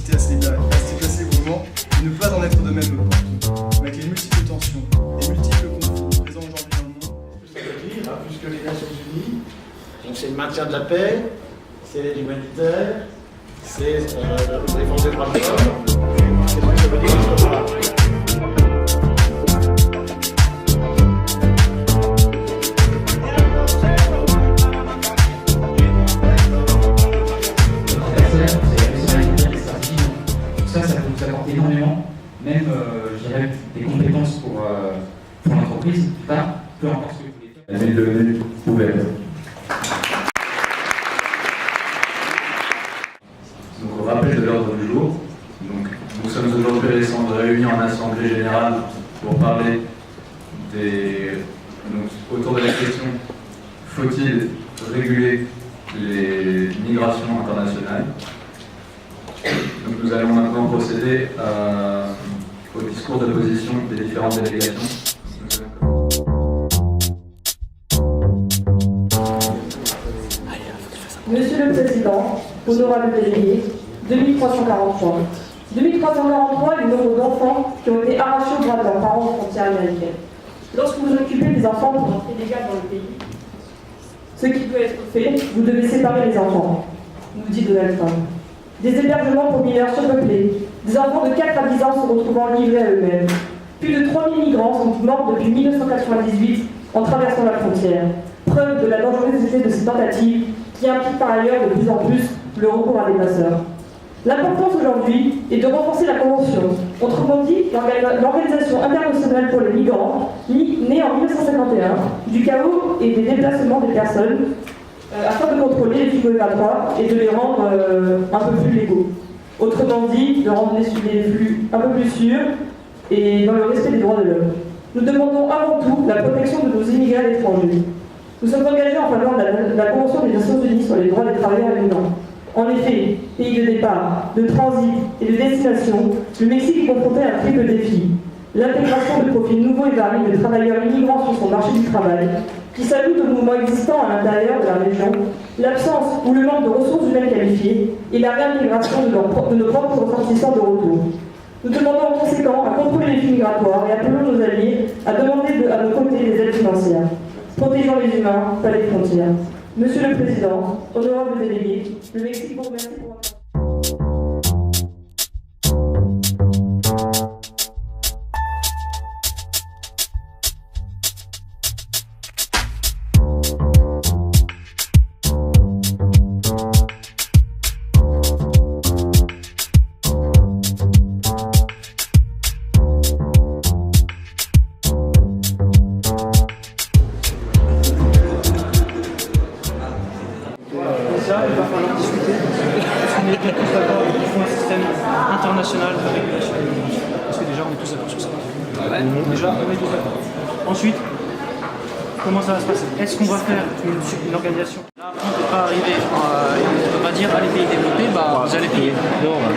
capacité à se déplacer librement, il ne peut pas en être de même partout. Avec les multiples tensions, les multiples conflits présents aujourd'hui dans le monde. Puisque les Nations Unies, donc c'est le maintien de la paix, c'est l'aide humanitaire, c'est la défense des droits de l'homme. C'est ce que ça veut dire ce soir-là. Ça apporte énormément, même je dirais des compétences pour l'entreprise, peu importe ce que vous voulez faire. La nuit devenue ouverte. Donc au rappel de l'ordre du jour, donc, nous sommes aujourd'hui réunis en assemblée générale pour parler autour de la question faut-il réguler les migrations internationales. Donc nous allons maintenant procéder au discours de position des différentes délégations. Monsieur le Président, honorable délégué, 2343. 2343 est le nombre d'enfants qui ont été arrachés aux bras de leurs parents aux frontières américaines. Lorsque vous occupez des enfants pour entrer légal dans le pays, ce qui peut être fait, vous devez séparer les enfants, nous dit Donald Trump. Des hébergements pour mineurs surpeuplés, des enfants de 4 à 10 ans se retrouvant livrés à eux-mêmes. Plus de 3000 migrants sont morts depuis 1998 en traversant la frontière. Preuve de la dangerosité de ces tentatives qui impliquent par ailleurs de plus en plus le recours à des passeurs. L'importance aujourd'hui est de renforcer la Convention, autrement dit l'Organisation internationale pour les migrants, née en 1951, du chaos et des déplacements des personnes, afin de contrôler les flux migratoires et de les rendre un peu plus légaux. Autrement dit, de rendre les flux un peu plus sûrs et dans le respect des droits de l'homme. Nous demandons avant tout la protection de nos immigrés à l'étranger. Nous sommes engagés en faveur de la Convention des Nations Unies sur les droits des travailleurs migrants. En effet, pays de départ, de transit et de destination, le Mexique est confronté à un triple défi. L'intégration de profils nouveaux et variés de travailleurs immigrants sur son marché du travail, qui s'ajoute aux mouvements existants à l'intérieur de la région, l'absence ou le manque de ressources humaines qualifiées et la réintégration de nos propres ressortissants de retour. Nous demandons en conséquence à contrôler les flux migratoires et appelons nos alliés à demander à nos côtés des aides financières. Protégeons les humains, pas les frontières. Monsieur le Président, honorable délégué, le Mexique vous remercie pour votre... Il va falloir discuter. Est-ce qu'on est tous d'accord qu'il faut un système international de régulation des migrations? Parce que déjà on est tous d'accord sur ça. Déjà on est tous d'accord. Ensuite, comment ça va se passer? Est-ce qu'on va faire une organisation? Là, on ne peut pas arriver, on ne peut pas dire à les pays développés, vous allez payer.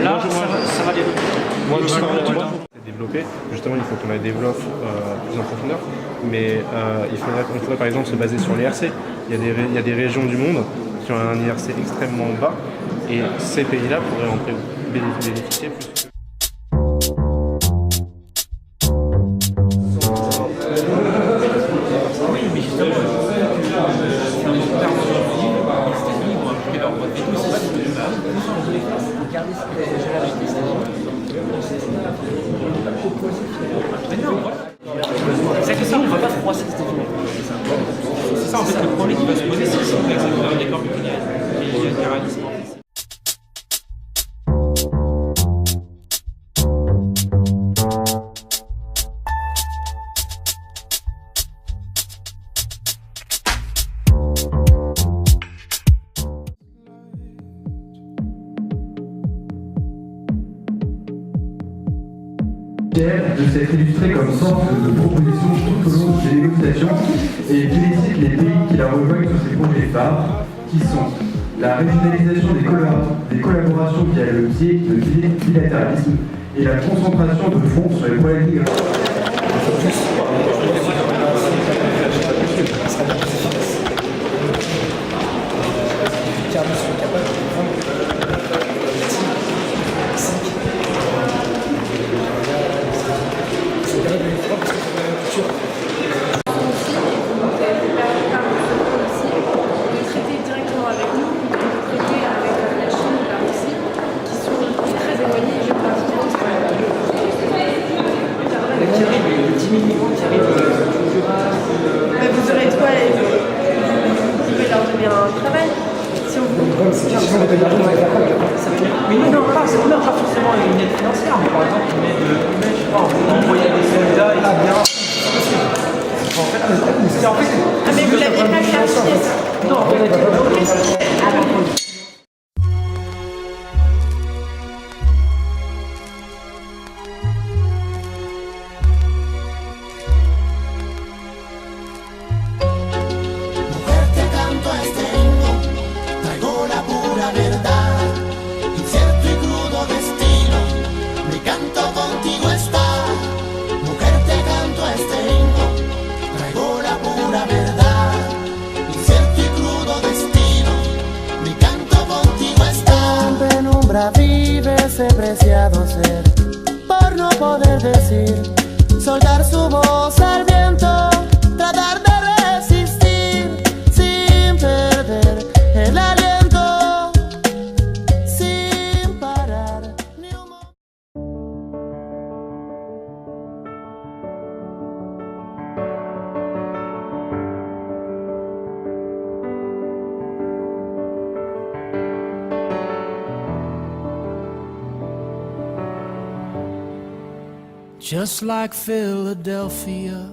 Là, ça va développer. Moi, développer, justement, il faut qu'on la développe plus en profondeur. Mais on faudrait par exemple se baser sur l'IRC. Il y a des régions du monde qui ont un IRC extrêmement bas et ces pays-là pourraient en bénéficier plus. Oui, mais justement, c'est que ça, on ne va pas froisser les États-Unis. C'est ça en fait le problème qui va se poser, c'est si on exécute un accord multilatéral. De s'être illustré comme sorte de proposition tout au long des négociations et félicite les pays qui la rejoignent sur ces projets phares qui sont la régionalisation des collaborations via le biais de bilatéralisme et la concentration de fonds sur les problèmes migratoires. Car nous sommes capables de prendre éloignés géographiquement. Qui arrive, les 10 000 migrants qui arrivent du Jura. Vous aurez de quoi, vous pouvez leur donner un travail. Si on vous... Mais non, pas forcément une aide financière, mais par exemple, une aide, je sais pas, on envoyer des soldats, etc. Ah, mais vous l'avez pas clarifié ça. Non, on a dit. Vive ese preciado ser, por no poder decir, soltar su voz al viento, tratar de resistir, sin perder el aliento, sin parar ni un momento. Just like Philadelphia,